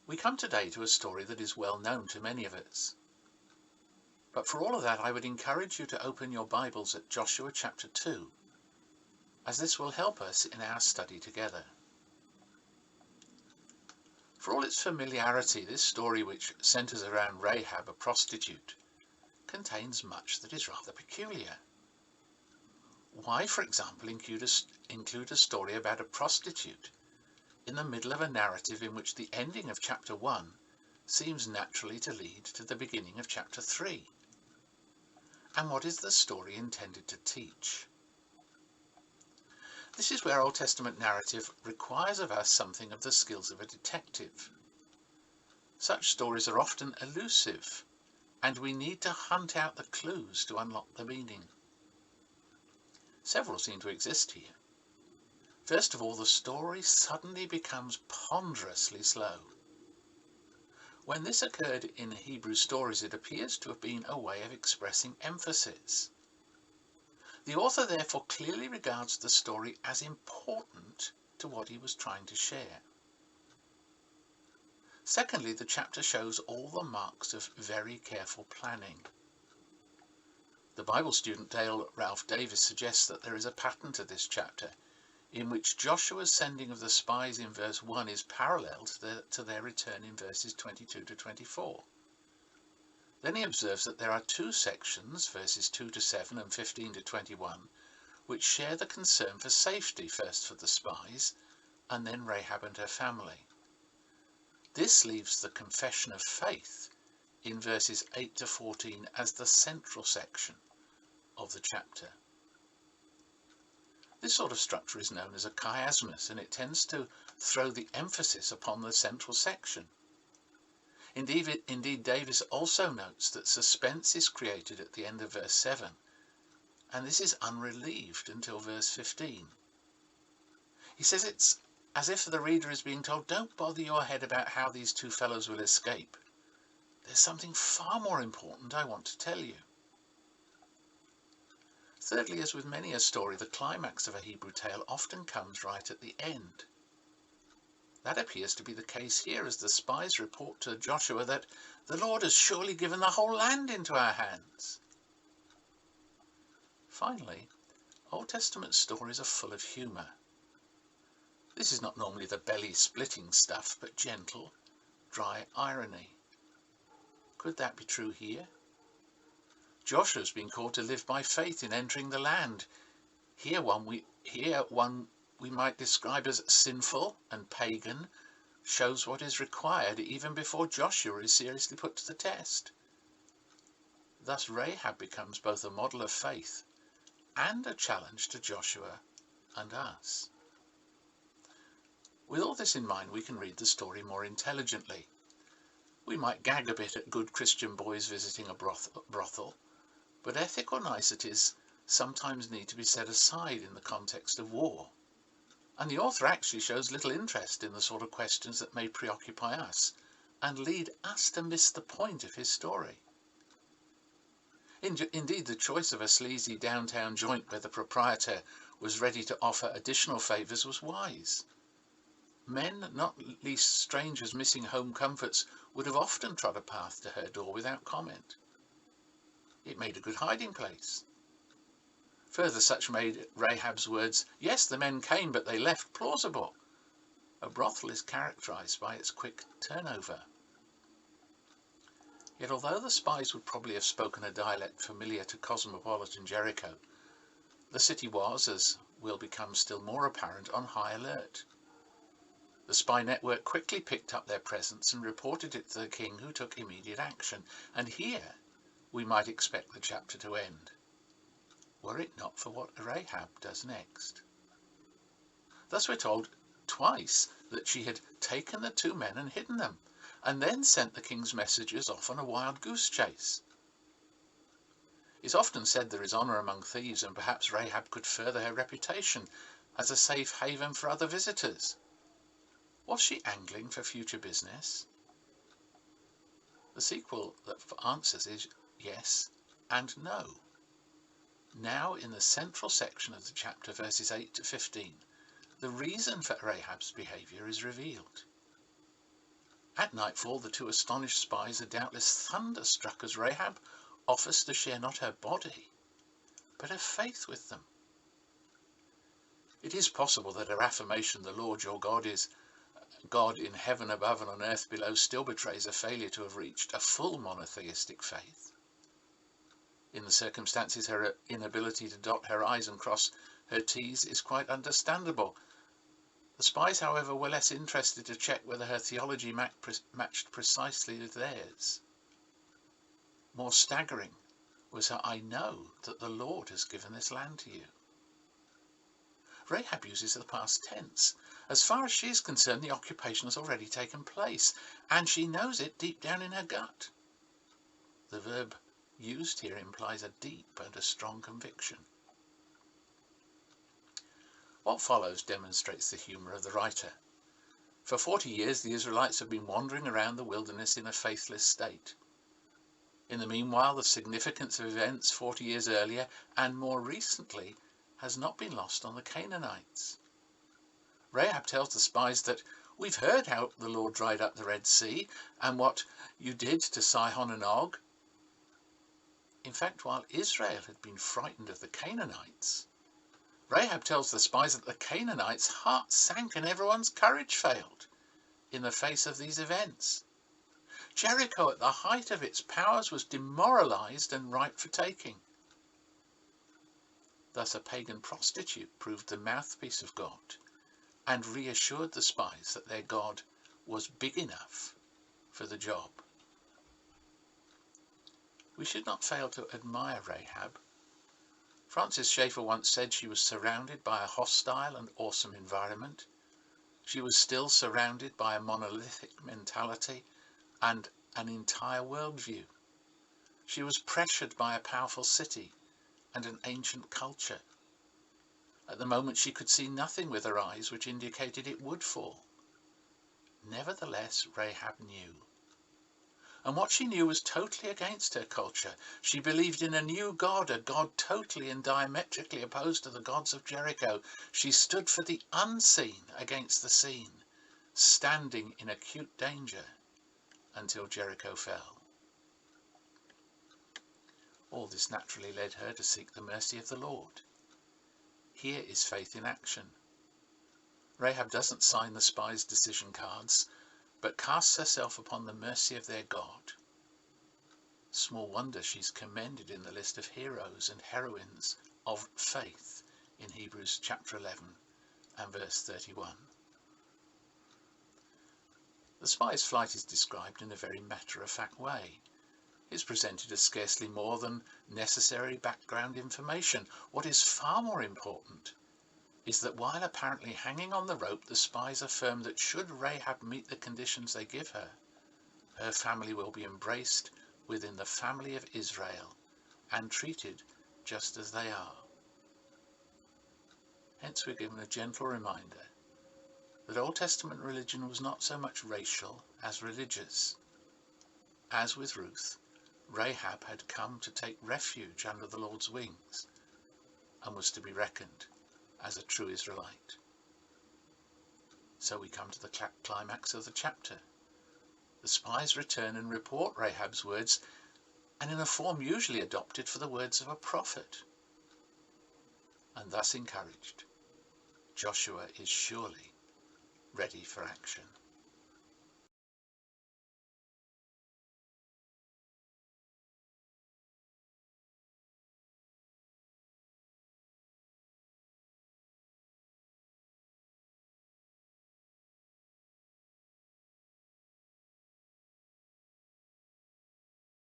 We come today to a story that is well known to many of us. But for all of that, I would encourage you to open your Bibles at Joshua chapter 2, as this will help us in our study together. For all its familiarity, this story, which centres around Rahab, a prostitute, contains much that is rather peculiar. Why, for example, include a story about a prostitute in the middle of a narrative in which the ending of chapter 1 seems naturally to lead to the beginning of chapter 3? And what is the story intended to teach? This is where Old Testament narrative requires of us something of the skills of a detective. Such stories are often elusive, and we need to hunt out the clues to unlock the meaning. Several seem to exist here. First of all, the story suddenly becomes ponderously slow. When this occurred in Hebrew stories, it appears to have been a way of expressing emphasis. The author therefore clearly regards the story as important to what he was trying to share. Secondly, the chapter shows all the marks of very careful planning. The Bible student Dale Ralph Davis suggests that there is a pattern to this chapter, in which Joshua's sending of the spies in verse 1 is parallel to their return in verses 22 to 24. Then he observes that there are two sections, verses 2 to 7 and 15 to 21, which share the concern for safety, first for the spies, and then Rahab and her family. This leaves the confession of faith in verses 8 to 14 as the central section of the chapter. This sort of structure is known as a chiasmus, and it tends to throw the emphasis upon the central section. Indeed, Davis also notes that suspense is created at the end of verse 7, and this is unrelieved until verse 15. He says it's as if the reader is being told, don't bother your head about how these two fellows will escape. There's something far more important I want to tell you. Thirdly, as with many a story, the climax of a Hebrew tale often comes right at the end. That appears to be the case here, as the spies report to Joshua that the Lord has surely given the whole land into our hands. Finally, Old Testament stories are full of humour. This is not normally the belly-splitting stuff, but gentle, dry irony. Could that be true here? Joshua's been called to live by faith in entering the land. Here one we might describe as sinful and pagan shows what is required even before Joshua is seriously put to the test. Thus Rahab becomes both a model of faith and a challenge to Joshua and us. With all this in mind, we can read the story more intelligently. We might gag a bit at good Christian boys visiting a brothel, but ethical niceties sometimes need to be set aside in the context of war. And the author actually shows little interest in the sort of questions that may preoccupy us and lead us to miss the point of his story. Indeed, the choice of a sleazy downtown joint where the proprietor was ready to offer additional favours was wise. Men, not least strangers missing home comforts, would have often trod a path to her door without comment. It made a good hiding place. Further, such made Rahab's words, "Yes, the men came, but they left," plausible. A brothel is characterized by its quick turnover. Yet although the spies would probably have spoken a dialect familiar to cosmopolitan Jericho, the city was, as will become still more apparent, on high alert. The spy network quickly picked up their presence and reported it to the king, who took immediate action. And here we might expect the chapter to end, were it not for what Rahab does next. Thus we're told twice that she had taken the two men and hidden them, and then sent the king's messengers off on a wild goose chase. It's often said there is honour among thieves, and perhaps Rahab could further her reputation as a safe haven for other visitors. Was she angling for future business? The sequel that answers is yes and no. Now, in the central section of the chapter, verses 8 to 15, the reason for Rahab's behaviour is revealed. At nightfall, the two astonished spies are doubtless thunderstruck as Rahab offers to share not her body, but her faith with them. It is possible that her affirmation, "The Lord your God is God in heaven above and on earth below," still betrays a failure to have reached a full monotheistic faith. In the circumstances, her inability to dot her I's and cross her T's is quite understandable. The spies, however, were less interested to check whether her theology matched precisely with theirs. More staggering was her "I know that the Lord has given this land to you." Rahab uses the past tense. As far as she is concerned, the occupation has already taken place, and she knows it deep down in her gut. The verb used here implies a deep and a strong conviction. What follows demonstrates the humour of the writer. For 40 years the Israelites have been wandering around the wilderness in a faithless state. In the meanwhile, the significance of events 40 years earlier and more recently has not been lost on the Canaanites. Rahab tells the spies that "we've heard how the Lord dried up the Red Sea and what you did to Sihon and Og." In fact, while Israel had been frightened of the Canaanites, Rahab tells the spies that the Canaanites' hearts sank and everyone's courage failed in the face of these events. Jericho, at the height of its powers, was demoralized and ripe for taking. Thus a pagan prostitute proved the mouthpiece of God and reassured the spies that their God was big enough for the job. We should not fail to admire Rahab. Francis Schaeffer once said she was surrounded by a hostile and awesome environment. She was still surrounded by a monolithic mentality and an entire worldview. She was pressured by a powerful city and an ancient culture. At the moment she could see nothing with her eyes which indicated it would fall. Nevertheless, Rahab knew. And what she knew was totally against her culture. She believed in a new God, a God totally and diametrically opposed to the gods of Jericho. She stood for the unseen against the seen, standing in acute danger until Jericho fell. All this naturally led her to seek the mercy of the Lord. Here is faith in action. Rahab doesn't sign the spies' decision cards, but casts herself upon the mercy of their God. Small wonder she's commended in the list of heroes and heroines of faith in Hebrews chapter 11 and verse 31. The spy's flight is described in a very matter-of-fact way. Is presented as scarcely more than necessary background information. What is far more important is that while apparently hanging on the rope, the spies affirm that should Rahab meet the conditions they give her, her family will be embraced within the family of Israel and treated just as they are. Hence we're given a gentle reminder that Old Testament religion was not so much racial as religious. As with Ruth, Rahab had come to take refuge under the Lord's wings and was to be reckoned as a true Israelite. So we come to the climax of the chapter. The spies return and report Rahab's words, and in a form usually adopted for the words of a prophet. And thus encouraged, Joshua is surely ready for action.